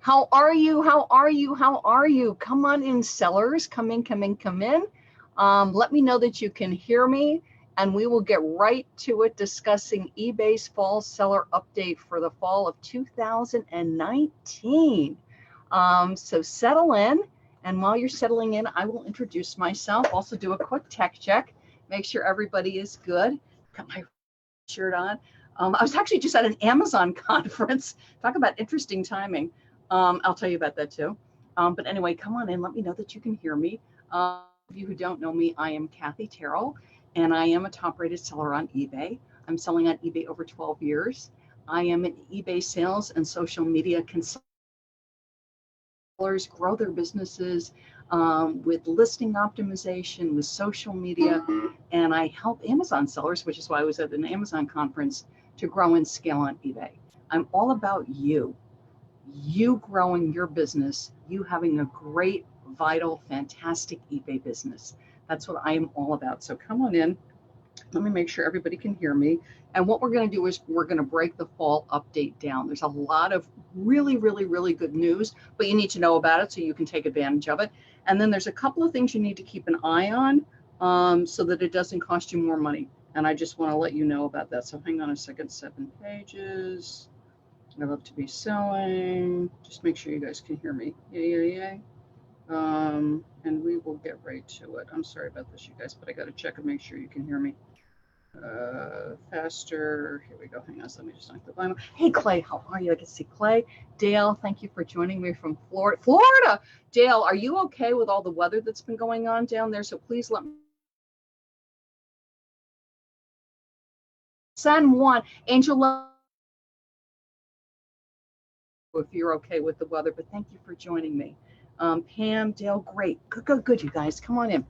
How are you? How are you? How are you? Come on in, sellers. Come in, come in, come in. Let me know that you can hear me, and we will get right to it discussing eBay's fall seller update for the fall of 2019. So settle in, and while you're settling in, I will introduce myself, also do a quick tech check, make sure everybody is good. Got my shirt on. I was actually just at an Amazon conference. Talk about interesting timing. I'll tell you about that too. But anyway, come on in. Let me know that you can hear me. For you who don't know me, I am Kathy Terrill, and I am a top-rated seller on eBay. I'm selling on eBay over 12 years. I am an eBay sales and social media consultant. Sellers grow their businesses with listing optimization, with social media, and I help Amazon sellers, which is why I was at an Amazon conference, to grow and scale on eBay. I'm all about you growing your business, you having a great, vital, fantastic eBay business. That's what I am all about. So come on in. Let me make sure everybody can hear me. And what we're going to do is we're going to break the fall update down. There's a lot of really, really, really good news, but you need to know about it so you can take advantage of it. And then there's a couple of things you need to keep an eye on so that it doesn't cost you more money. And I just want to let you know about that. So hang on a second, 7 pages. I love to be selling. Just make sure you guys can hear me. Yay. And we will get right to it. I'm sorry about this, you guys, but I got to check and make sure you can hear me. Faster. Here we go. Hang on. So let me just knock the volume. Hey, Clay, how are you? I can see Clay. Dale, thank you for joining me from Florida. Dale, are you okay with all the weather that's been going on down there? So please let me. San Juan, Angel, if you're okay with the weather, but thank you for joining me. Pam, Dale, great. Good, you guys. Come on in.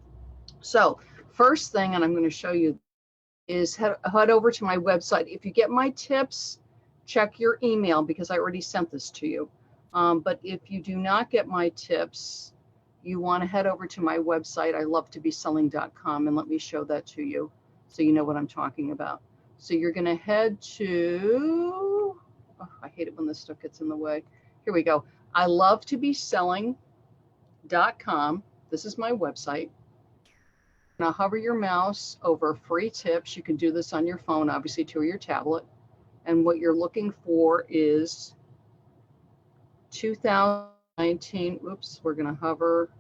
So first thing, and I'm going to show you, is head over to my website. If you get my tips, check your email because I already sent this to you. But if you do not get my tips, you want to head over to my website, ilovetobeselling.com, and let me show that to you so you know what I'm talking about. So you're going to head to, oh, I hate it when this stuff gets in the way. Here we go. ilovetobeselling.com. This is my website. Now hover your mouse over free tips. You can do this on your phone, obviously, to your tablet. And what you're looking for is 2019. Oops, we're going to hover.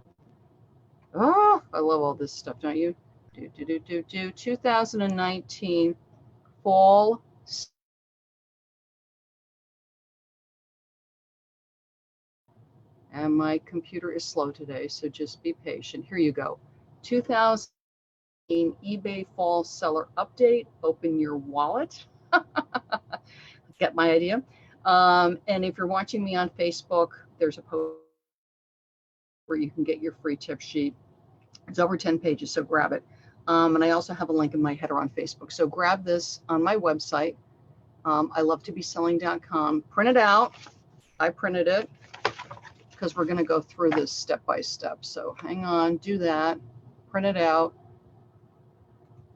Oh, I love all this stuff, don't you? 2019 fall. And my computer is slow today, so just be patient. Here you go. 2019 eBay fall seller update. Open your wallet. Get my idea. And if you're watching me on Facebook, there's a post where you can get your free tip sheet. It's over 10 pages, so grab it. And I also have a link in my header on Facebook. So grab this on my website, ilovetobeselling.com. Print it out. I printed it because we're going to go through this step by step. So hang on, do that, print it out,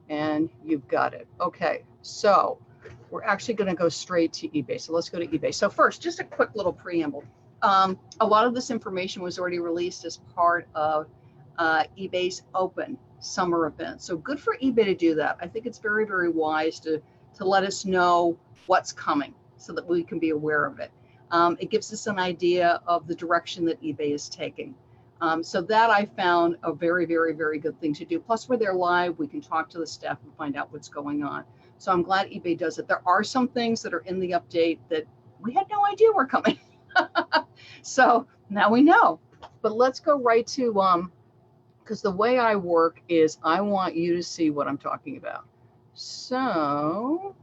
and you've got it. Okay, so we're actually going to go straight to eBay. So let's go to eBay. So first, just a quick little preamble. A lot of this information was already released as part of eBay's open summer event. So good for eBay to do that. I think it's very, very wise to let us know what's coming so that we can be aware of it. It gives us an idea of the direction that eBay is taking. So that I found a very, very, very good thing to do. Plus, we're there live. We can talk to the staff and find out what's going on. So I'm glad eBay does it. There are some things that are in the update that we had no idea were coming. So now we know. But let's go right to, because the way I work is I want you to see what I'm talking about. So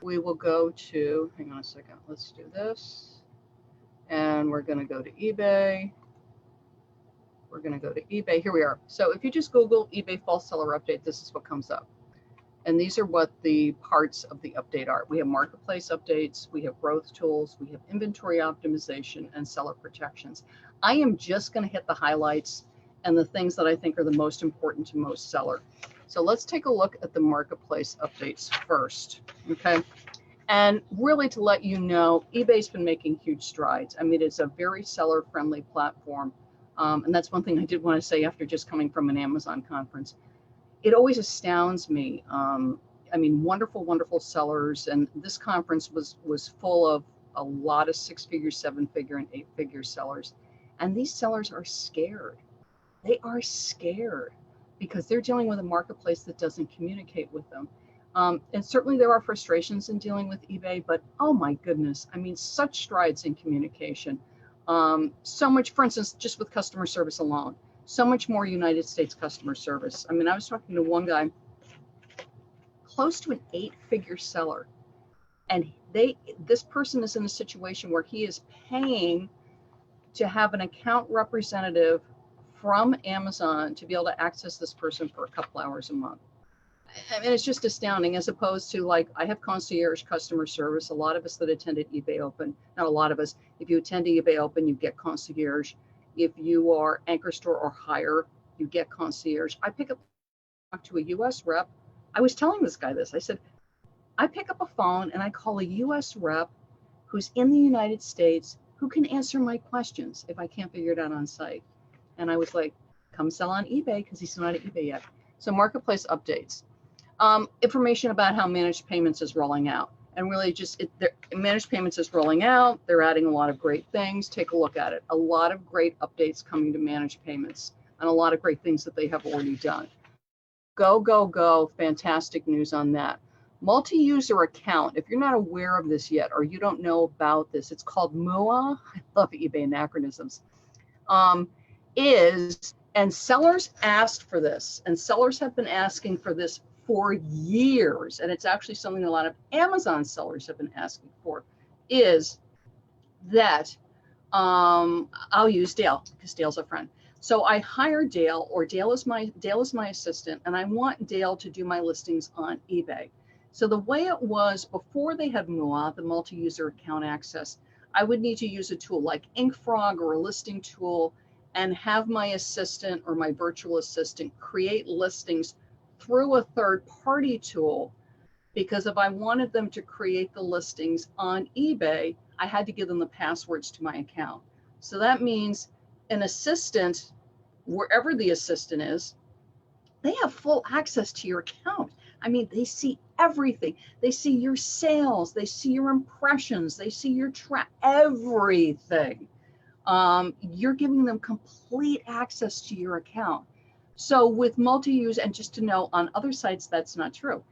we will go to, hang on a second, let's do this. And we're going to go to eBay. We're going to go to eBay. Here we are. So if you just Google eBay fall seller update, this is what comes up. And these are what the parts of the update are. We have marketplace updates, we have growth tools, we have inventory optimization, and seller protections. I am just going to hit the highlights and the things that I think are the most important to most sellers. So let's take a look at the marketplace updates first, okay? And really to let you know, eBay's been making huge strides. I mean, it's a very seller-friendly platform. And that's one thing I did want to say after just coming from an Amazon conference. It always astounds me. I mean, wonderful, wonderful sellers. And this conference was full of a lot of 6-figure, 7-figure, and 8-figure sellers. And these sellers are scared. They are scared because they're dealing with a marketplace that doesn't communicate with them. And certainly there are frustrations in dealing with eBay, but oh my goodness, I mean, such strides in communication. So much, for instance, just with customer service alone, so much more United States customer service. I mean, I was talking to one guy, close to an 8-figure seller, and this person is in a situation where he is paying to have an account representative from Amazon to be able to access this person for a couple hours a month. I mean, it's just astounding, as opposed to, like, I have concierge customer service. A lot of us that attended eBay Open, not a lot of us, if you attend eBay Open, you get concierge. If you are Anchor Store or higher, you get concierge. I pick up to a US rep. I was telling this guy this. I said, I pick up a phone and I call a US rep who's in the United States who can answer my questions if I can't figure it out on site. And I was like, come sell on eBay, because he's not at eBay yet. So marketplace updates. Information about how managed payments is rolling out, and really just managed payments is rolling out. They're adding a lot of great things. Take a look at it. A lot of great updates coming to managed payments, and a lot of great things that they have already done. Go, go, go. Fantastic news on that. Multi-user account. If you're not aware of this yet, or you don't know about this, it's called MUA. I love eBay anachronisms. And sellers asked for this, and sellers have been asking for this for years, and it's actually something a lot of Amazon sellers have been asking for, is that I'll use Dale, because Dale's a friend. So I hire Dale, or Dale is my assistant, and I want Dale to do my listings on eBay. So the way it was before they had MUA, the multi-user account access, I would need to use a tool like InkFrog or a listing tool, and have my assistant or my virtual assistant create listings through a third-party tool, because if I wanted them to create the listings on eBay, I had to give them the passwords to my account. So that means an assistant, wherever the assistant is, they have full access to your account. I mean, they see everything. They see your sales, they see your impressions, they see your everything. You're giving them complete access to your account. So with multi-use, and just to know, on other sites, that's not true.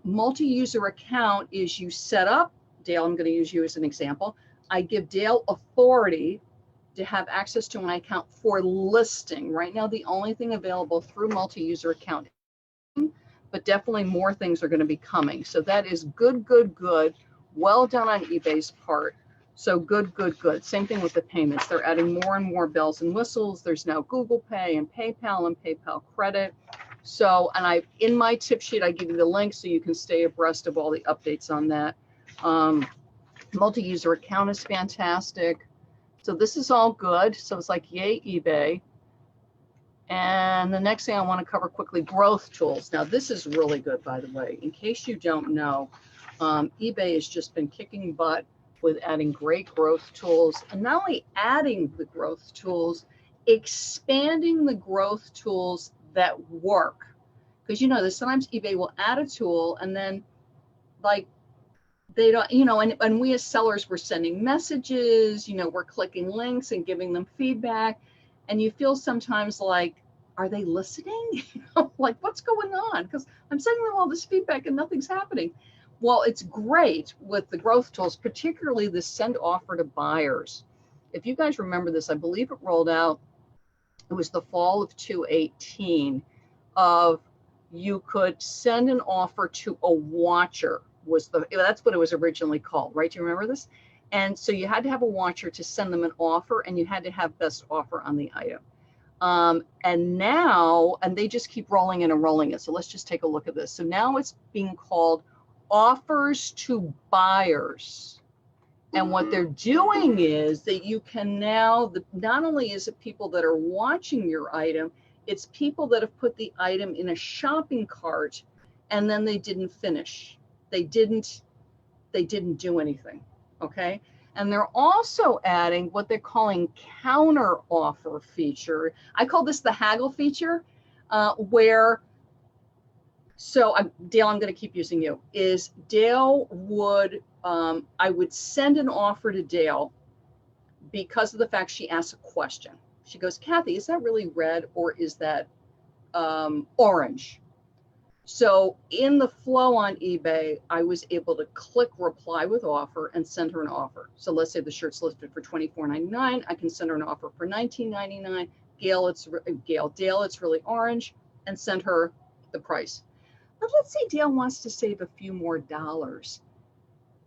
Multi-user account is you set up, Dale, I'm going to use you as an example. I give Dale authority to have access to my account for listing. Right now, the only thing available through multi-user account, but definitely more things are going to be coming. So that is good, good, good. Well done on eBay's part. So good, good, good. Same thing with the payments. They're adding more and more bells and whistles. There's now Google Pay and PayPal credit. So, and in my tip sheet, I give you the link so you can stay abreast of all the updates on that. Multi-user account is fantastic. So this is all good. So it's like, yay, eBay. And the next thing I want to cover quickly, growth tools. Now, this is really good, by the way. In case you don't know, eBay has just been kicking butt with adding great growth tools, and not only adding the growth tools, expanding the growth tools that work. Because you know, there's sometimes eBay will add a tool and then, like, they don't, you know, and we as sellers, we're sending messages, you know, we're clicking links and giving them feedback, and you feel sometimes like, are they listening? You know, like, what's going on? Because I'm sending them all this feedback and nothing's happening. Well, it's great with the growth tools, particularly the send offer to buyers. If you guys remember this, I believe it rolled out, it was the fall of 2018, of you could send an offer to a watcher, that's what it was originally called, right? Do you remember this? And so you had to have a watcher to send them an offer, and you had to have best offer on the item. And now, and they just keep rolling it and rolling it. So let's just take a look at this. So now it's being called offers to buyers. And what they're doing is that you can now, not only is it people that are watching your item, it's people that have put the item in a shopping cart and then they didn't finish. They didn't they didn't do anything, okay? And they're also adding what they're calling counter offer feature. I call this the haggle feature, where, Dale, I'm going to keep using you, is Dale would, I would send an offer to Dale because of the fact she asked a question. She goes, Kathy, is that really red or is that orange? So in the flow on eBay, I was able to click reply with offer and send her an offer. So let's say the shirt's listed for $24.99. I can send her an offer for $19.99. Dale, it's really orange, and send her the price. But let's say Dale wants to save a few more dollars.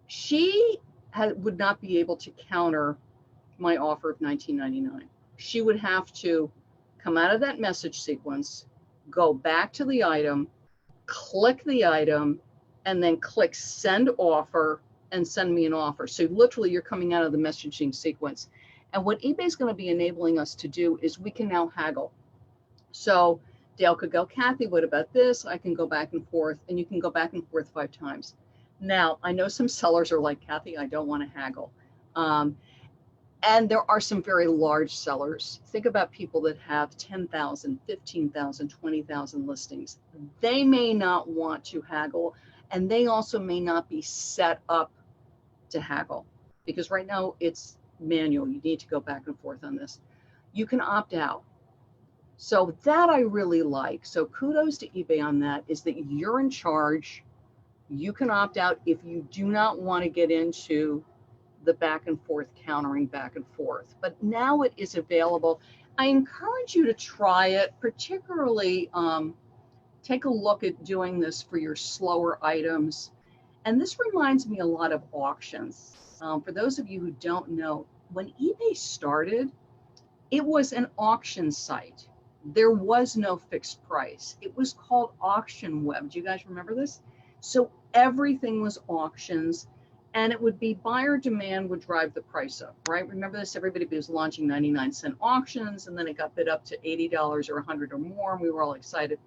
She would not be able to counter my offer of $19.99. She would have to come out of that message sequence, go back to the item, click the item, and then click send offer and send me an offer. So literally you're coming out of the messaging sequence. And what eBay is going to be enabling us to do is we can now haggle. So Dale could go, Kathy, what about this? I can go back and forth, and you can go back and forth 5 times. Now, I know some sellers are like, Kathy, I don't want to haggle. And there are some very large sellers. Think about people that have 10,000, 15,000, 20,000 listings. They may not want to haggle, and they also may not be set up to haggle, because right now it's manual. You need to go back and forth on this. You can opt out. So that I really like. So kudos to eBay on that, is that you're in charge. You can opt out if you do not want to get into the back and forth, countering back and forth. But now it is available. I encourage you to try it, particularly take a look at doing this for your slower items. And this reminds me a lot of auctions. For those of you who don't know, when eBay started, it was an auction site. There was no fixed price. It was called Auction Web. Do you guys remember this? So everything was auctions. And it would be buyer demand would drive the price up, right? Remember this, everybody was launching 99-cent auctions, and then it got bid up to $80 or 100 or more, and we were all excited.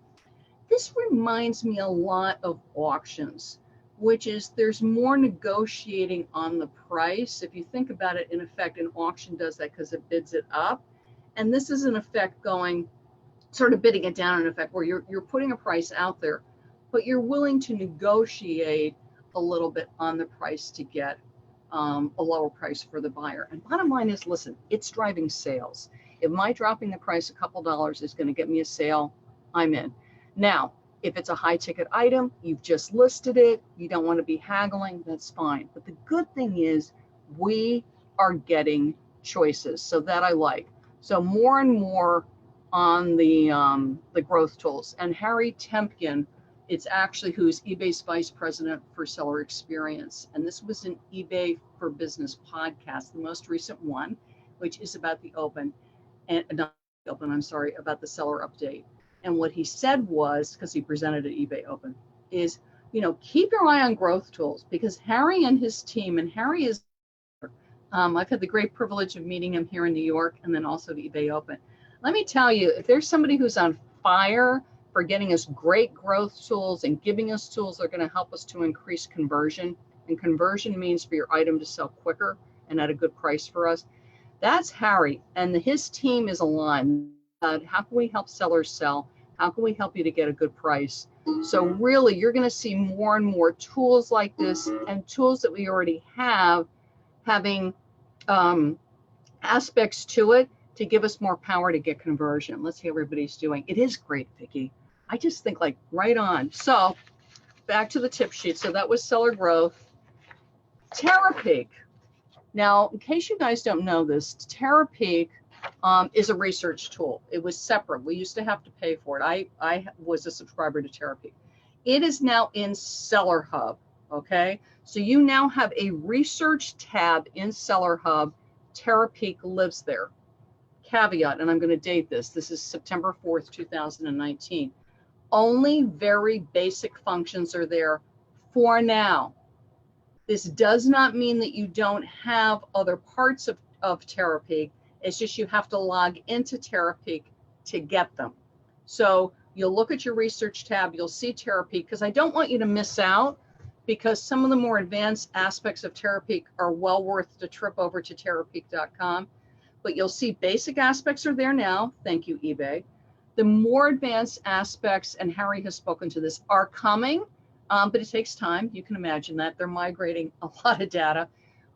This reminds me a lot of auctions, which is there's more negotiating on the price. If you think about it, in effect, an auction does that because it bids it up. And this is in effect going, sort of bidding it down in effect, where you're putting a price out there, but you're willing to negotiate a little bit on the price to get a lower price for the buyer. And bottom line is, listen, it's driving sales. If my dropping the price a couple dollars is going to get me a sale, I'm in. Now, if it's a high ticket item, you've just listed it, you don't want to be haggling, that's fine. But the good thing is we are getting choices. So that I like. So more and more on the growth tools. And Harry Temkin, it's actually who's eBay's vice president for seller experience. And this was an eBay for Business podcast, the most recent one, which is about the open, and not the open, I'm sorry, about the seller update. And what he said was, because he presented at eBay Open, is, keep your eye on growth tools, because Harry and his team, and Harry is, I've had the great privilege of meeting him here in New York and then also at eBay Open. Let me tell you, if there's somebody who's on fire for getting us great growth tools and giving us tools that are going to help us to increase conversion, and conversion means for your item to sell quicker and at a good price for us, that's Harry. And his team is aligned. How can we help sellers sell? How can we help you to get a good price? So really, you're going to see more and more tools like this, and tools that we already have having aspects to it to give us more power to get conversion. Let's see how everybody's doing. It is great, Vicki. I just think like right on. So back to the tip sheet. So that was seller growth. Terapeak. Now, in case you guys don't know this, Terapeak is a research tool. It was separate. We used to have to pay for it. I was a subscriber to Terapeak. It is now in Seller Hub. Okay. So you now have a research tab in Seller Hub. Terapeak lives there. Caveat, and I'm going to date this. This is September 4th, 2019. Only very basic functions are there for now. This does not mean that you don't have other parts of Terapeak. It's just you have to log into Terapeak to get them. So you'll look at your research tab, you'll see Terapeak, because I don't want you to miss out. because some of the more advanced aspects of Terapeak are well worth the trip over to Terapeak.com. But you'll see basic aspects are there now. Thank you, eBay. The more advanced aspects, and Harry has spoken to this, are coming, but it takes time. You can imagine that. They're migrating a lot of data.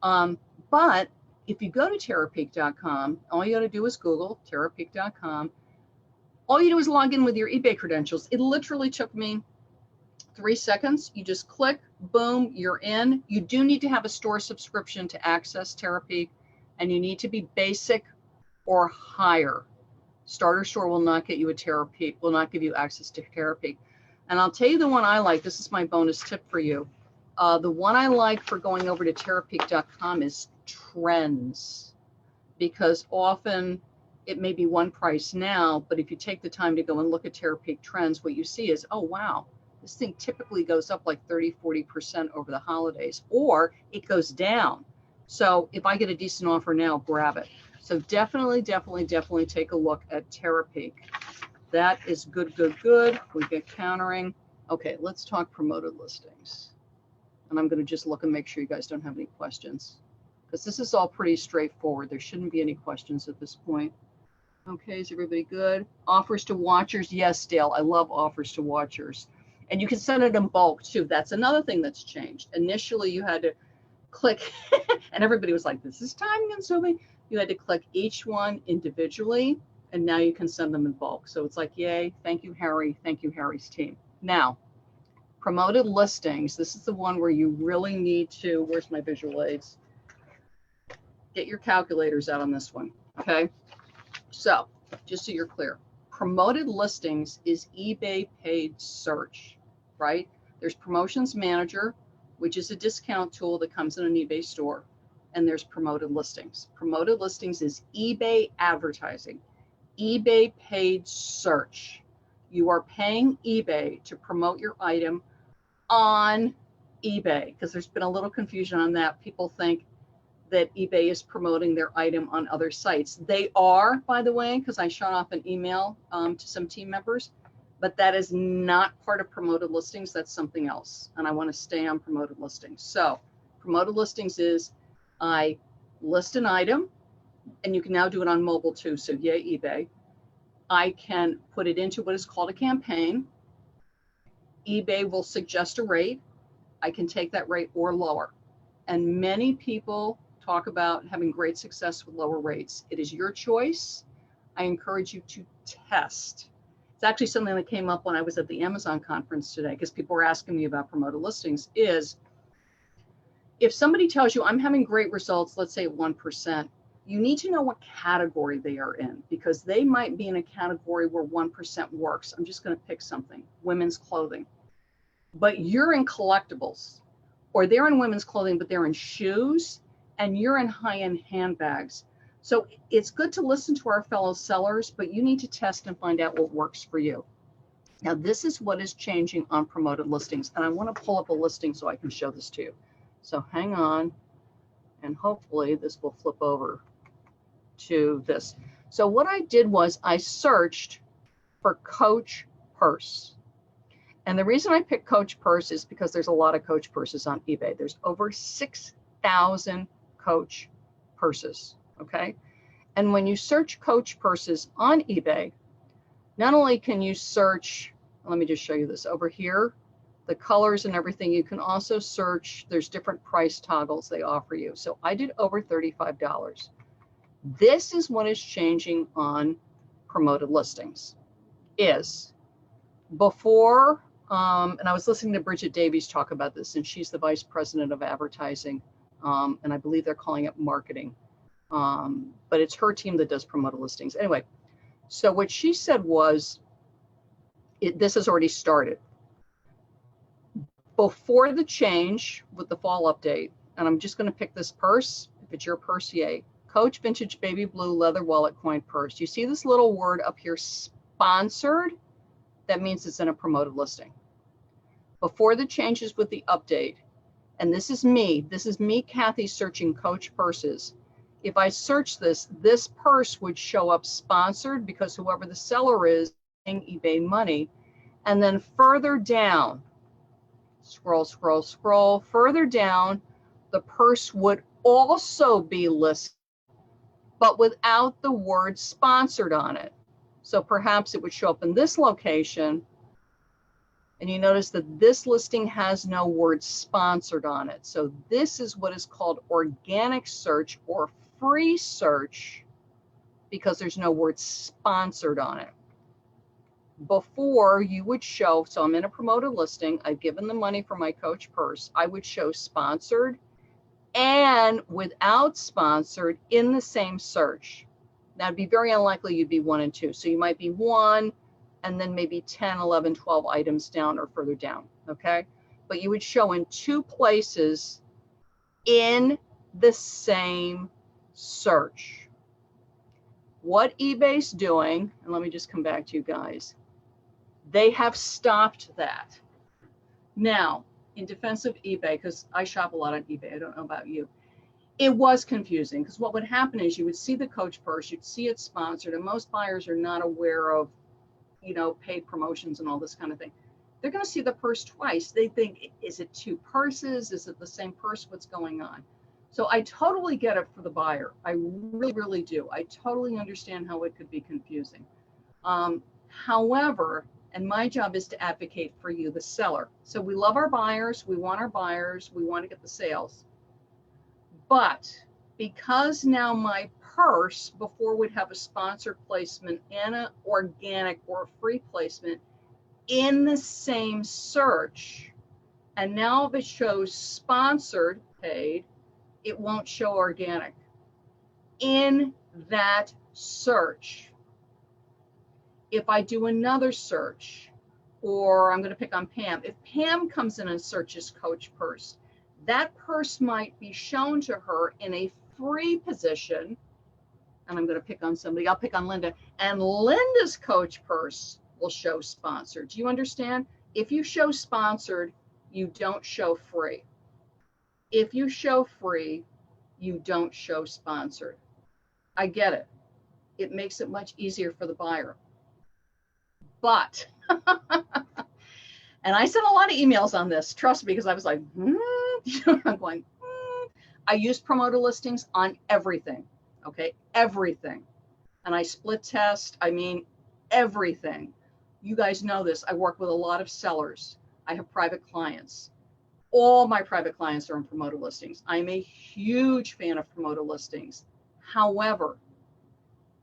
But if you go to Terapeak.com, all you got to do is Google Terapeak.com. All you do is log in with your eBay credentials. It literally took me 3 seconds. You just click, boom, you're in. You do need to have a store subscription to access Terapeak, and you need to be basic or higher. Starter store will not get you a Terapeak, will not give you access to Terapeak. And I'll tell you the one I like. This is my bonus tip for you. The one I like for going over to Terapeak.com is Trends, because often it may be one price now, but if you take the time to go and look at Terapeak Trends, what you see is, oh, wow, this thing typically goes up like 30–40% over the holidays, or it goes down. So if I get a decent offer now, grab it. So definitely take a look at Terapeak. That is good. We get countering. Okay, let's talk promoted listings. And I'm going to just look and make sure you guys don't have any questions, because this is all pretty straightforward. There shouldn't be any questions at this point. Okay, is everybody good? Offers to watchers. Yes, Dale, I love offers to watchers. And you can send it in bulk too. That's another thing that's changed. Initially, you had to click, and everybody was like, this is time consuming. You had to click each one individually, and now you can send them in bulk. So it's like, yay, thank you, Harry. Thank you, Harry's team. Now, promoted listings. This is the one where you really need to, where's my visual aids? Get your calculators out on this one, okay? So, just so you're clear, promoted listings is eBay paid search, right? There's Promotions Manager, which is a discount tool that comes in an eBay store, and there's promoted listings. Promoted listings is eBay advertising, eBay paid search. You are paying eBay to promote your item on eBay, because there's been a little confusion on that. People think that eBay is promoting their item on other sites. They are, by the way, because I shot off an email to some team members, but that is not part of promoted listings. That's something else. And I want to stay on promoted listings. So promoted listings is I list an item, and you can now do it on mobile too. So yay, eBay. I can put it into what is called a campaign. eBay will suggest a rate. I can take that rate or lower. And many people talk about having great success with lower rates. It is your choice. I encourage you to test. It's actually something that came up when I was at the Amazon conference today, because people were asking me about promoted listings, is if somebody tells you I'm having great results, let's say 1%, you need to know what category they are in, because they might be in a category where 1% works. I'm just going to pick something, women's clothing. But you're in collectibles, or they're in women's clothing, but they're in shoes, and you're in high-end handbags. So it's good to listen to our fellow sellers, but you need to test and find out what works for you. Now, this is what is changing on promoted listings. And I want to pull up a listing so I can show this to you. So hang on, and hopefully this will flip over to this. So what I did was I searched for Coach purse. And the reason I picked Coach purse is because there's a lot of Coach purses on eBay. There's over 6,000 Coach purses, okay? And when you search Coach purses on eBay, not only can you search, let me just show you this over here, the colors and everything, you can also search, there's different price toggles they offer you. So I did over $35. This is what is changing on promoted listings. Is before, and I was listening to Bridget Davies talk about this, and she's the vice president of advertising, and I believe they're calling it marketing, but it's her team that does promoted listings. Anyway, so what she said was, this has already started. Before the change with the fall update, and I'm just going to pick this purse, if it's your purse, yay. Coach Vintage Baby Blue Leather Wallet Coin Purse. You see this little word up here, sponsored? That means it's in a promoted listing. Before the changes with the update, and this is me, Kathy, searching Coach purses. If I search this purse would show up sponsored, because whoever the seller is paying eBay money. And then further down, Scroll, scroll, scroll. Further down, the purse would also be listed, but without the word sponsored on it. So perhaps it would show up in this location, and you notice that this listing has no word sponsored on it. So this is what is called organic search or free search, because there's no word sponsored on it. Before, you would show, so I'm in a promoted listing, I've given the money for my coach purse, I would show sponsored and without sponsored in the same search. That'd be very unlikely you'd be 1 and 2. So you might be 1 and then maybe 10, 11, 12 items down or further down, okay? But you would show in 2 places in the same search. What eBay's doing, and let me just come back to you guys, they have stopped that. Now, in defense of eBay, because I shop a lot on eBay, I don't know about you, it was confusing, because what would happen is you would see the coach purse, you'd see it sponsored, and most buyers are not aware of, you know, paid promotions and all this kind of thing. They're going to see the purse twice. They think, is it 2 purses? Is it the same purse? What's going on? So I totally get it for the buyer. I really, really do. I totally understand how it could be confusing. However, and my job is to advocate for you, the seller. So we love our buyers. We want our buyers. We want to get the sales. But because now my purse before would have a sponsored placement and an organic or a free placement in the same search, and now if it shows sponsored, paid, it won't show organic in that search. If I do another search, or I'm going to pick on Pam, if Pam comes in and searches coach purse, that purse might be shown to her in a free position, and I'm going to pick on somebody, I'll pick on Linda, and Linda's coach purse will show sponsored. Do you understand? If you show sponsored, you don't show free. If you show free, you don't show sponsored. I get it. It makes it much easier for the buyer. But, and I sent a lot of emails on this, trust me, because I was like, I'm going, I use promoter listings on everything, okay? Everything. And I split test, I mean, everything. You guys know this. I work with a lot of sellers. I have private clients. All my private clients are in promoter listings. I'm a huge fan of promoter listings. However,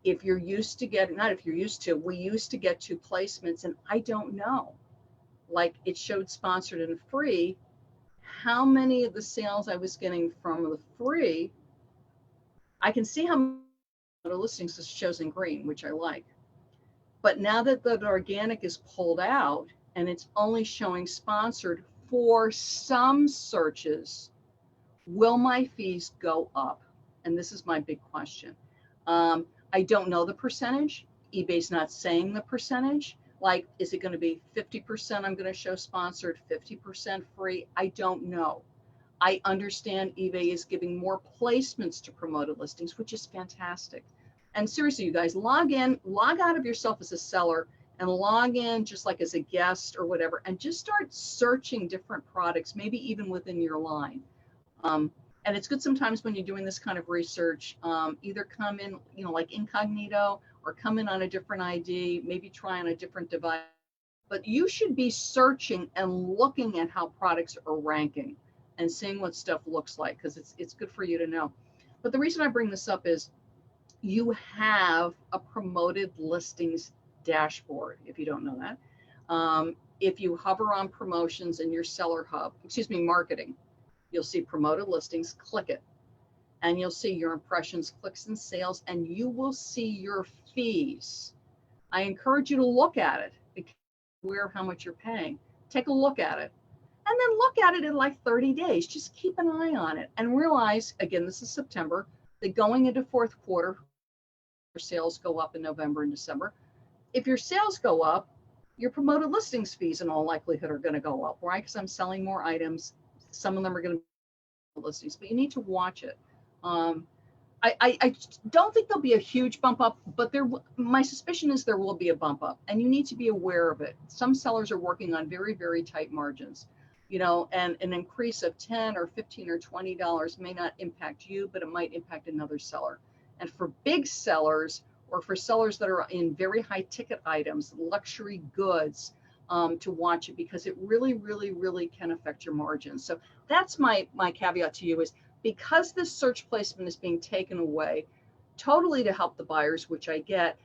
if you're used to getting, not if you're used to, we used to get 2 placements, and I don't know, like it showed sponsored and free, how many of the sales I was getting from the free, I can see how many listings it shows in green, which I like. But now that the organic is pulled out and it's only showing sponsored for some searches, will my fees go up? And this is my big question. I don't know the percentage. eBay's not saying the percentage. Like, is it going to be 50% I'm going to show sponsored, 50% free? I don't know. I understand eBay is giving more placements to promoted listings, which is fantastic. And seriously, you guys, log in, log out of yourself as a seller and log in just like as a guest or whatever, and just start searching different products, maybe even within your line. And it's good sometimes when you're doing this kind of research, either come in, you know, like incognito, or come in on a different ID, maybe try on a different device. But you should be searching and looking at how products are ranking and seeing what stuff looks like, because it's good for you to know. But the reason I bring this up is you have a promoted listings dashboard, if you don't know that. If you hover on promotions in your seller hub, marketing, you'll see promoted listings, click it, and you'll see your impressions, clicks, and sales, and you will see your fees. I encourage you to look at it, because you're aware of how much you're paying. Take a look at it, and then look at it in like 30 days. Just keep an eye on it and realize, again, this is September, that going into 4th quarter, your sales go up in November and December. If your sales go up, your promoted listings fees in all likelihood are going to go up, right? Because I'm selling more items. Some of them are going to be listings, but you need to watch it. I don't think there'll be a huge bump up, but my suspicion is there will be a bump up, and you need to be aware of it. Some sellers are working on very, very tight margins. you know, and an increase of 10 or 15 or $20 may not impact you, but it might impact another seller. And for big sellers, or for sellers that are in very high ticket items, luxury goods, to watch it, because it really, really, really can affect your margins. So that's my caveat to you, is because this search placement is being taken away totally to help the buyers, which I get,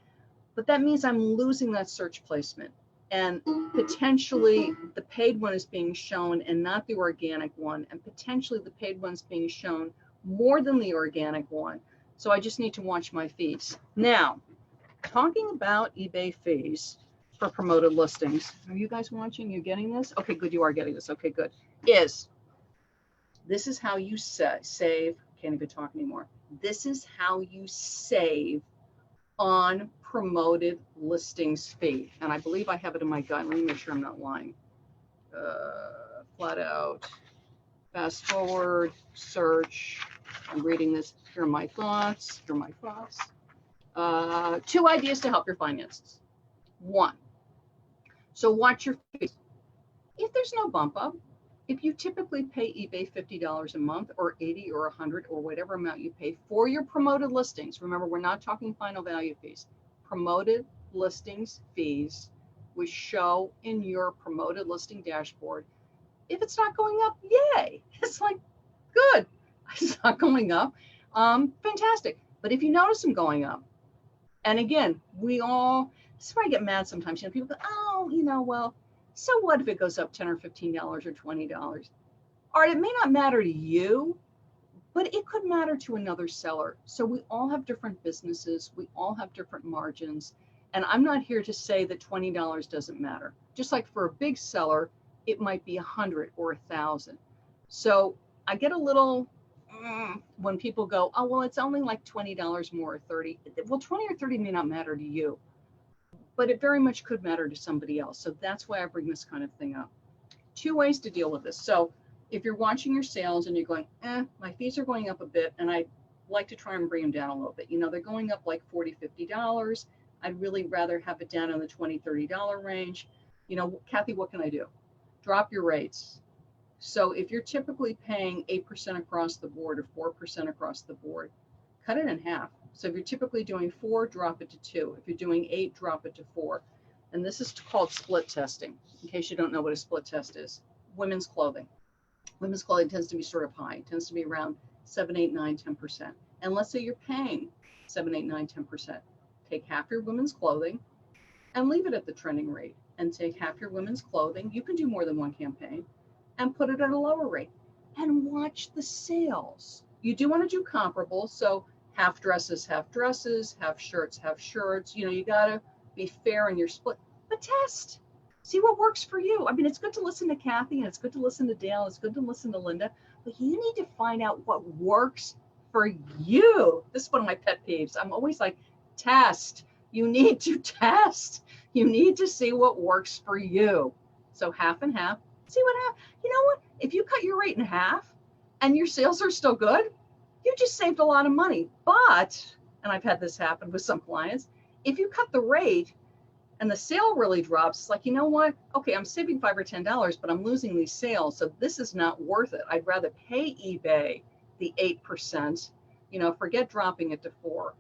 but that means I'm losing that search placement. And potentially the paid one is being shown and not the organic one. And potentially the paid one's being shown more than the organic one. So I just need to watch my fees. Now, talking about eBay fees for promoted listings. Are you guys watching? You getting this? Okay, good. You are getting this. Okay, good. This is how you save. Can't even talk anymore. This is how you save on promoted listings fee. And I believe I have it in my guide. Let me make sure I'm not lying. Flat out, fast forward, search. I'm reading this. Here are my thoughts. Here are my thoughts. 2 ideas to help your finances. 1, so watch your fees. If there's no bump up, if you typically pay eBay $50 a month or 80 or 100 or whatever amount you pay for your promoted listings, remember, we're not talking final value fees. Promoted listings fees, which show in your promoted listing dashboard. If it's not going up, yay. It's like, good. It's not going up. Fantastic. But if you notice them going up, and again, this is why I get mad sometimes. You know, people go, oh, you know, well, so what if it goes up $10 or $15 or $20? All right, it may not matter to you, but it could matter to another seller. So we all have different businesses. We all have different margins. And I'm not here to say that $20 doesn't matter. Just like for a big seller, it might be 100 or 1,000. So I get a little when people go, oh, well, it's only like $20 more or 30. Well, 20 or 30 may not matter to you, but it very much could matter to somebody else. So that's why I bring this kind of thing up. 2 ways to deal with this. So if you're watching your sales and you're going, my fees are going up a bit, and I like to try and bring them down a little bit. You know, they're going up like $40, $50. I'd really rather have it down in the $20, $30 range. You know, Kathy, what can I do? Drop your rates. So if you're typically paying 8% across the board or 4% across the board, cut it in half. So if you're typically doing 4, drop it to 2. If you're doing 8, drop it to 4. And this is called split testing. In case you don't know what a split test is, women's clothing. Women's clothing tends to be sort of high. It tends to be around 7, 8, 9, 10%. And let's say you're paying 7, 8, 9, 10%. Take half your women's clothing and leave it at the trending rate, and take half your women's clothing. You can do more than one campaign, and put it at a lower rate, and watch the sales. You do want to do comparable. So half dresses, half shirts, half shirts. You know, you got to be fair in your split, but test. See what works for you. I mean, it's good to listen to Kathy, and it's good to listen to Dale. It's good to listen to Linda, but you need to find out what works for you. This is one of my pet peeves. I'm always like, test. You need to test. You need to see what works for you. So half and half. See what happens. You know what? If you cut your rate in half and your sales are still good, you just saved a lot of money. But, and I've had this happen with some clients, if you cut the rate and the sale really drops, it's like, you know what? Okay, I'm saving $5 or $10, but I'm losing these sales. So this is not worth it. I'd rather pay eBay the 8%, you know, forget dropping it to 4,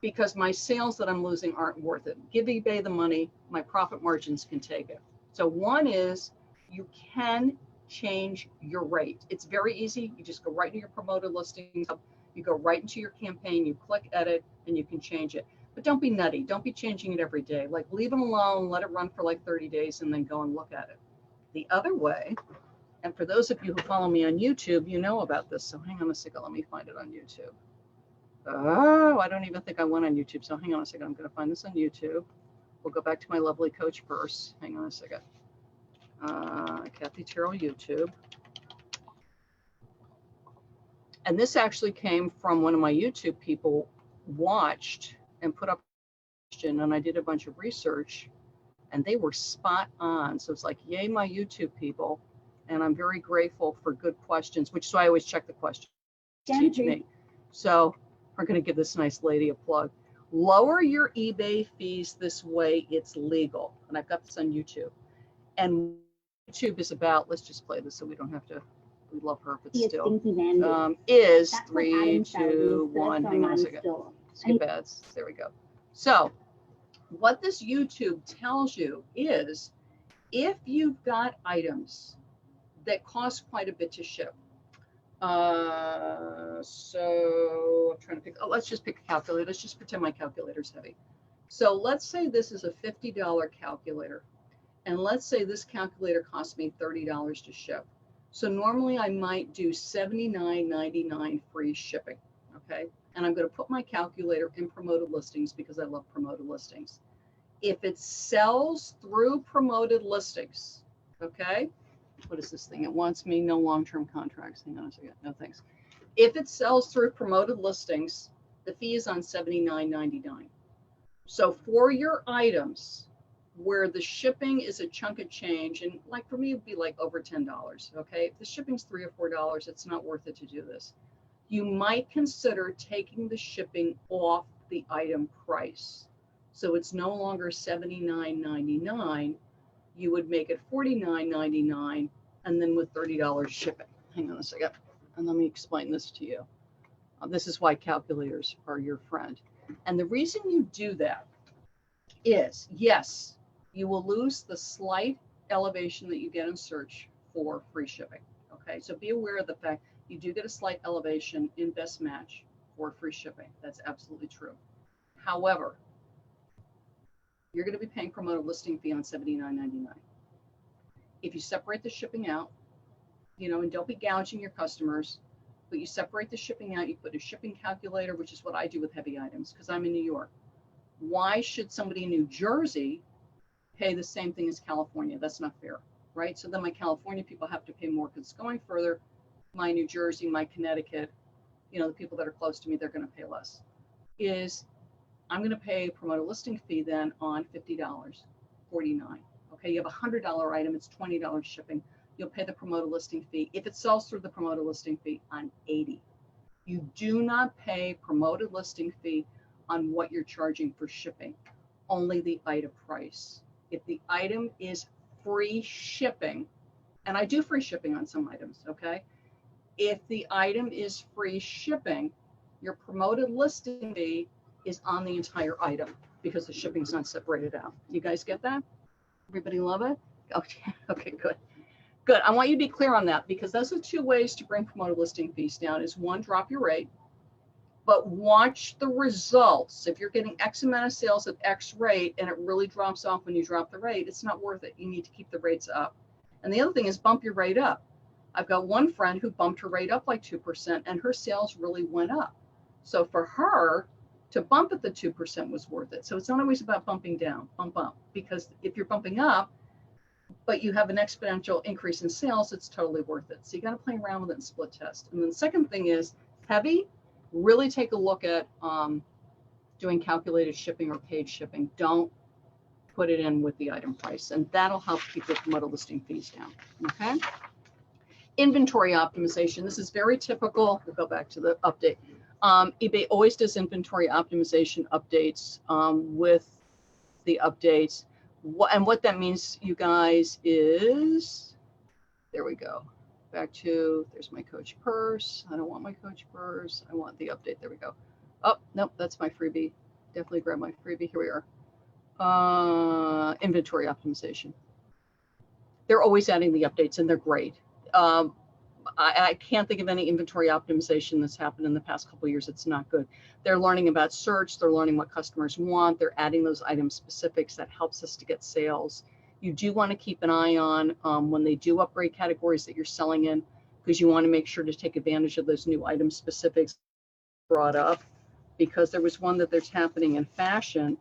because my sales that I'm losing aren't worth it. Give eBay the money. My profit margins can take it. So one is, you can change your rate. It's very easy. You just go right into your promoted listings. You go right into your campaign, you click edit, and you can change it. But don't be nutty. Don't be changing it every day. Like, leave it alone, let it run for like 30 days, and then go and look at it. The other way, and for those of you who follow me on YouTube, you know about this. So hang on a second. Let me find it on YouTube. Oh, I don't even think I went on YouTube. So hang on a second. I'm going to find this on YouTube. We'll go back to my lovely coach purse. Hang on a second. Kathy Terrill YouTube. And this actually came from one of my YouTube people watched and put up a question, and I did a bunch of research, and they were spot on. So it's like, yay, my YouTube people. And I'm very grateful for good questions, which is why I always check the questions. Teach me. So we're going to give this nice lady a plug. Lower your eBay fees this way. It's legal. And I've got this on YouTube. And YouTube is about, let's just play this so we don't have to, we love her, but See a still, stinky van is That's what 3, Adam said when 2, he 1, searched hang on a online second, store. skip ads, there we go. So what this YouTube tells you is if you've got items that cost quite a bit to ship, so I'm trying to pick, let's just pick a calculator. Let's just pretend my calculator's heavy. So let's say this is a $50 calculator. And let's say this calculator cost me $30 to ship. So normally I might do $79.99 free shipping, okay? And I'm going to put my calculator in promoted listings because I love promoted listings. If it sells through promoted listings, okay? What is this thing? It wants me no long-term contracts. Hang on a second. No, thanks. If it sells through promoted listings, the fee is on $79.99. So for your items where the shipping is a chunk of change, and like for me, it'd be like over $10, okay? If the shipping's $3 or $4, it's not worth it to do this. You might consider taking the shipping off the item price. So it's no longer $79.99. You would make it $49.99 and then with $30 shipping. Hang on a second. And let me explain this to you. This is why calculators are your friend. And the reason you do that is, yes, you will lose the slight elevation that you get in search for free shipping. Okay, so be aware of the fact you do get a slight elevation in best match for free shipping. That's absolutely true. However, you're going to be paying promoted listing fee on $79.99. If you separate the shipping out, you know, and don't be gouging your customers, but you separate the shipping out, you put a shipping calculator, which is what I do with heavy items because I'm in New York. Why should somebody in New Jersey pay the same thing as California? That's not fair, right? So then my California people have to pay more because it's going further. My New Jersey, my Connecticut, you know, the people that are close to me, they're going to pay less. I'm going to pay a promoted listing fee then on $50, $49. Okay, you have a $100 item, it's $20 shipping. You'll pay the promoted listing fee if it sells through the promoted listing fee on $80. You do not pay promoted listing fee on what you're charging for shipping, only the item price. If the item is free shipping, and I do free shipping on some items, okay? If the item is free shipping, your promoted listing fee is on the entire item because the shipping's not separated out. You guys get that? Everybody love it? Okay, okay, good. Good. I want you to be clear on that because those are two ways to bring promoted listing fees down is one, drop your rate, but watch the results. If you're getting X amount of sales at X rate and it really drops off when you drop the rate, it's not worth it. You need to keep the rates up. And the other thing is bump your rate up. I've got one friend who bumped her rate up like 2% and her sales really went up. So for her to bump at the 2% was worth it. So it's not always about bumping down, bump up, because if you're bumping up, but you have an exponential increase in sales, it's totally worth it. So you got to play around with it and split test. And then the second thing is heavy, really take a look at doing calculated shipping or paid shipping. Don't put it in with the item price, and that'll help keep your promoted listing fees down, okay? Inventory optimization. This is very typical. We'll go back to the update. eBay always does inventory optimization updates with the updates. What that means, you guys, is, there we go. Back to, there's my Coach purse. I don't want my Coach purse. I want the update. There we go. Oh, nope, that's my freebie. Definitely grab my freebie. Here we are. Inventory optimization. They're always adding the updates and they're great. I can't think of any inventory optimization that's happened in the past couple of years. It's not good. They're learning about search. They're learning what customers want. They're adding those item specifics that helps us to get sales. You do want to keep an eye on when they do upgrade categories that you're selling in, because you want to make sure to take advantage of those new item specifics brought up, because there was one that there's happening in fashion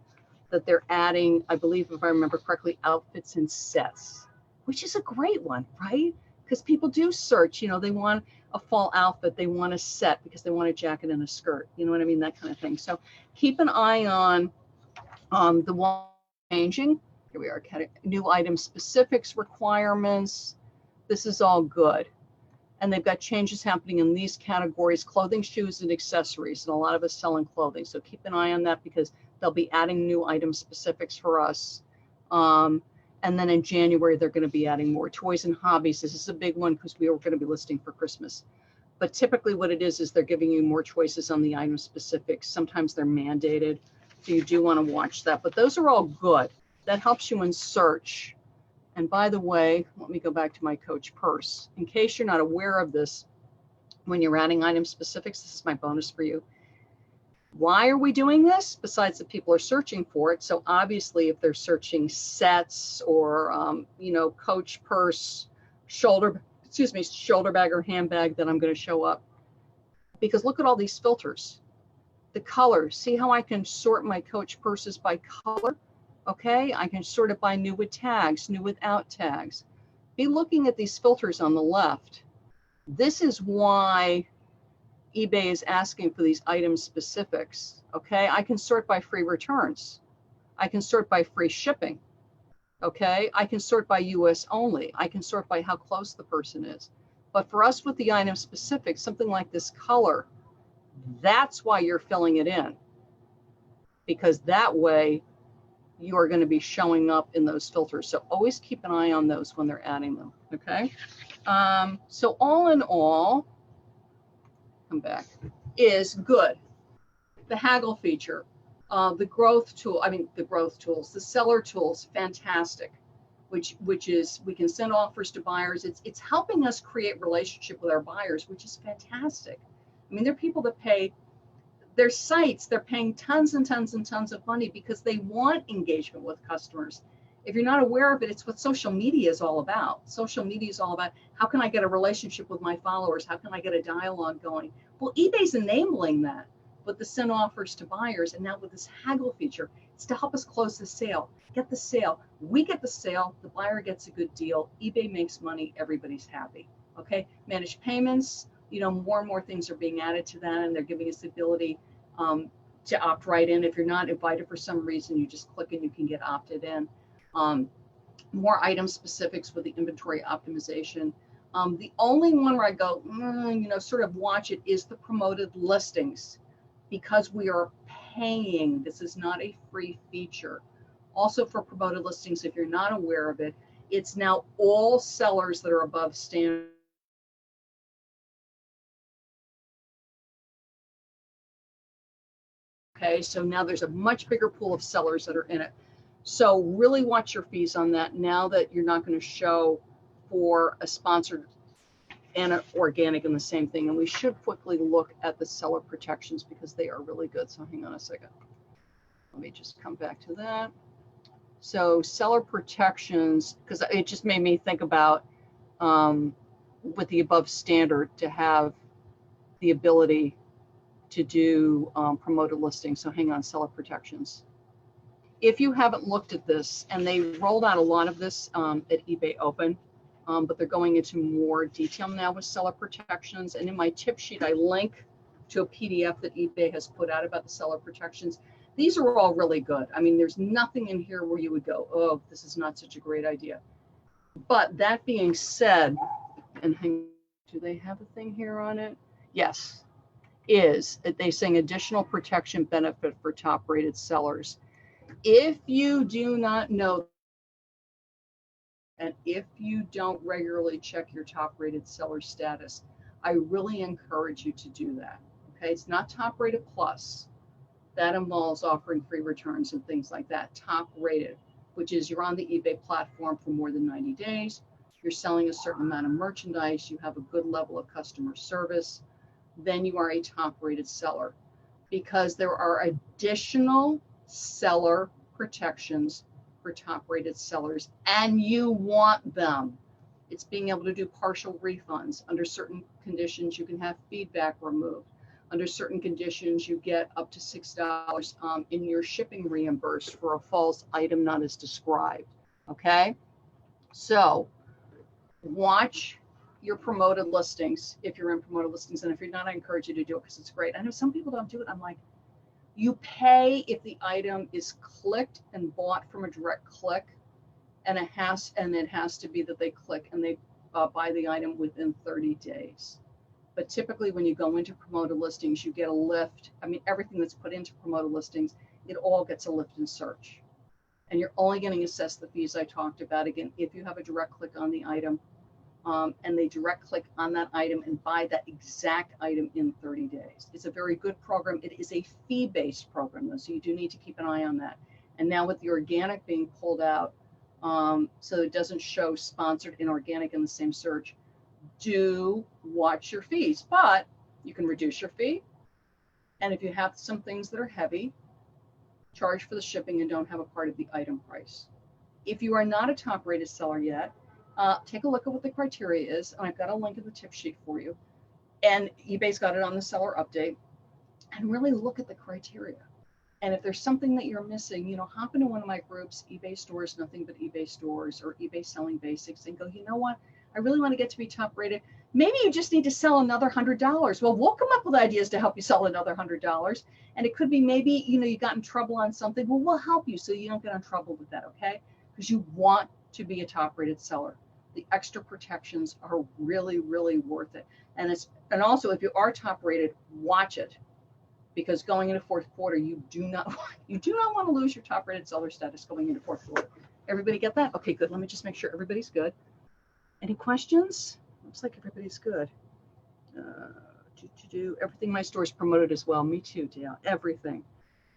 that they're adding, I believe, if I remember correctly, outfits and sets, which is a great one, right? Because people do search, you know, they want a fall outfit, they want a set because they want a jacket and a skirt, you know what I mean, that kind of thing. So keep an eye on the one changing. Here we are, new item specifics requirements. This is all good. And they've got changes happening in these categories: clothing, shoes, and accessories. And a lot of us selling clothing. So keep an eye on that because they'll be adding new item specifics for us. And And then in January, they're going to be adding more toys and hobbies. This is a big one because we are going to be listing for Christmas. But typically what it is they're giving you more choices on the item specifics. Sometimes they're mandated. So you do want to watch that. But those are all good. That helps you in search. And by the way, let me go back to my Coach purse. In case you're not aware of this, when you're adding item specifics, this is my bonus for you. Why are we doing this? Besides that people are searching for it. So obviously if they're searching sets or, you know, Coach purse, shoulder bag or handbag, then I'm going to show up. Because look at all these filters. The colors. See how I can sort my Coach purses by color? Okay, I can sort it by new with tags, new without tags. Be looking at these filters on the left. This is why eBay is asking for these item specifics. Okay, I can sort by free returns. I can sort by free shipping. Okay, I can sort by US only. I can sort by how close the person is. But for us with the item specifics, something like this color, that's why you're filling it in. Because that way you are going to be showing up in those filters. So always keep an eye on those when they're adding them. Okay, so all in all, come back, is good. The haggle feature, the growth tools, the seller tools, fantastic, which is, we can send offers to buyers. It's helping us create relationship with our buyers, which is fantastic. I mean, there are people that pay their sites, they're paying tons and tons and tons of money because they want engagement with customers. If you're not aware of it, it's what social media is all about. Social media is all about, how can I get a relationship with my followers? How can I get a dialogue going? Well, eBay's enabling that with the send offers to buyers. And now with this haggle feature, it's to help us close the sale, get the sale. We get the sale, the buyer gets a good deal, eBay makes money, everybody's happy. Okay, managed payments, you know, more and more things are being added to that, and they're giving us the ability to opt right in. If you're not invited for some reason, you just click and you can get opted in. More item specifics with the inventory optimization. The only one where I go, you know, sort of watch it is the promoted listings, because we are paying. This is not a free feature. Also for promoted listings, if you're not aware of it, it's now all sellers that are above standard. Okay, so now there's a much bigger pool of sellers that are in it. So really watch your fees on that now that you're not going to show for a sponsored and an organic in the same thing. And we should quickly look at the seller protections because they are really good. So hang on a second. Let me just come back to that. So seller protections, because it just made me think about with the above standard to have the ability to do promoted listings. So hang on, seller protections. If you haven't looked at this, and they rolled out a lot of this at eBay Open, but they're going into more detail now with seller protections. And in my tip sheet, I link to a PDF that eBay has put out about the seller protections. These are all really good. I mean, there's nothing in here where you would go, oh, this is not such a great idea. But that being said, and do they have a thing here on it? Yes, is that they saying additional protection benefit for top rated sellers. If you do not know, and if you don't regularly check your top rated seller status, I really encourage you to do that. Okay, it's not top rated plus. That involves offering free returns and things like that. Top rated, which is you're on the eBay platform for more than 90 days, you're selling a certain amount of merchandise, you have a good level of customer service, then you are a top rated seller, because there are additional seller protections for top rated sellers, and you want them. It's being able to do partial refunds. Under certain conditions, you can have feedback removed. Under certain conditions, you get up to $6 in your shipping reimbursed for a false item not as described. Okay, so watch your promoted listings if you're in promoted listings, and if you're not, I encourage you to do it because it's great. I know some people don't do it. I'm like, you pay if the item is clicked and bought from a direct click, and it has to be that they click and they buy the item within 30 days. But typically when you go into promoted listings, you get a lift. I mean, everything that's put into promoted listings, it all gets a lift in search. And you're only getting assessed the fees I talked about. Again, if you have a direct click on the item, and they direct click on that item and buy that exact item in 30 days. It's a very good program. It is a fee-based program, though, so you do need to keep an eye on that. And now with the organic being pulled out, so it doesn't show sponsored and organic in the same search, do watch your fees. But you can reduce your fee. And if you have some things that are heavy, charge for the shipping and don't have a part of the item price. If you are not a top-rated seller yet, take a look at what the criteria is, and I've got a link in the tip sheet for you. And eBay's got it on the seller update. And really look at the criteria. And if there's something that you're missing, you know, hop into one of my groups, eBay Stores, Nothing But eBay Stores, or eBay Selling Basics, and go, you know what? I really want to get to be top-rated. Maybe you just need to sell another $100. Well, we'll come up with ideas to help you sell another $100. And it could be maybe, you know, you got in trouble on something. Well, we'll help you so you don't get in trouble with that, okay? Because you want to be a top-rated seller. The extra protections are really, really worth it. And also, if you are top-rated, watch it, because going into fourth quarter, you do not want to lose your top-rated seller status going into fourth quarter. Everybody get that? Okay, good. Let me just make sure everybody's good. Any questions? Looks like everybody's good. Everything in my store is promoted as well. Me too, Dale. Everything.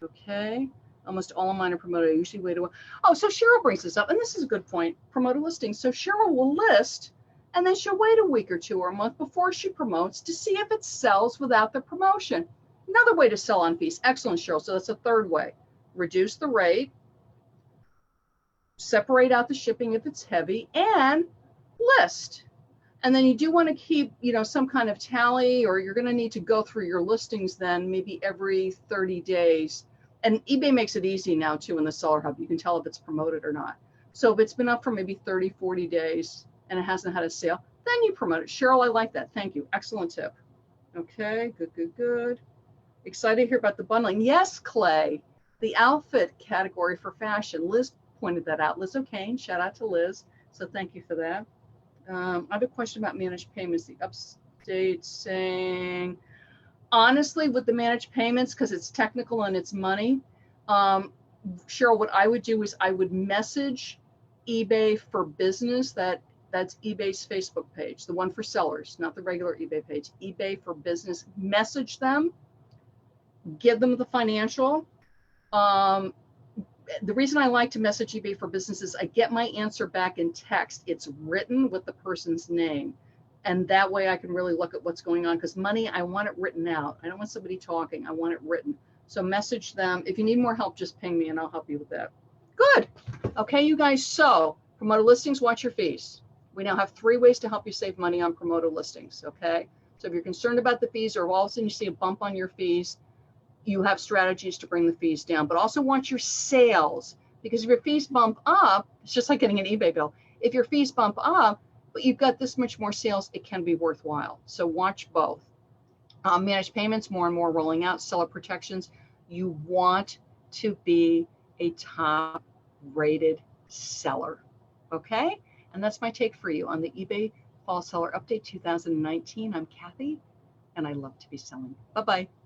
Okay. Almost all of mine are promoted. I usually wait a while. Oh, so Cheryl brings this up, and this is a good point. Promoted listings. So Cheryl will list, and then she'll wait a week or two or a month before she promotes to see if it sells without the promotion. Another way to sell on fees. Excellent, Cheryl. So that's a third way. Reduce the rate, separate out the shipping if it's heavy, and list. And then you do want to keep, you know, some kind of tally, or you're going to need to go through your listings then maybe every 30 days. And eBay makes it easy now too in the Seller Hub. You can tell if it's promoted or not. So if it's been up for maybe 30, 40 days and it hasn't had a sale, then you promote it. Cheryl, I like that. Thank you. Excellent tip. Okay, good, good, good. Excited to hear about the bundling. Yes, Clay, the outfit category for fashion. Liz pointed that out. Liz O'Kane, shout out to Liz. So thank you for that. I have a question about managed payments. The update saying, honestly, with the managed payments, because it's technical and it's money, Cheryl, what I would do is I would message eBay for Business. That's eBay's Facebook page, the one for sellers, not the regular eBay page. eBay for Business. Message them, give them the financial. The reason I like to message eBay for Business is I get my answer back in text. It's written with the person's name. And that way I can really look at what's going on, because money, I want it written out. I don't want somebody talking. I want it written. So message them. If you need more help, just ping me and I'll help you with that. Good. Okay, you guys. So promoted listings, watch your fees. We now have 3 ways to help you save money on promoted listings. Okay. So if you're concerned about the fees, or all of a sudden you see a bump on your fees, you have strategies to bring the fees down. But also watch your sales, because if your fees bump up, it's just like getting an eBay bill. If your fees bump up, but you've got this much more sales, it can be worthwhile. So watch both. Managed payments, more and more rolling out. Seller protections. You want to be a top-rated seller. Okay? And that's my take for you on the eBay Fall Seller Update 2019. I'm Kathy, and I love to be selling. Bye-bye.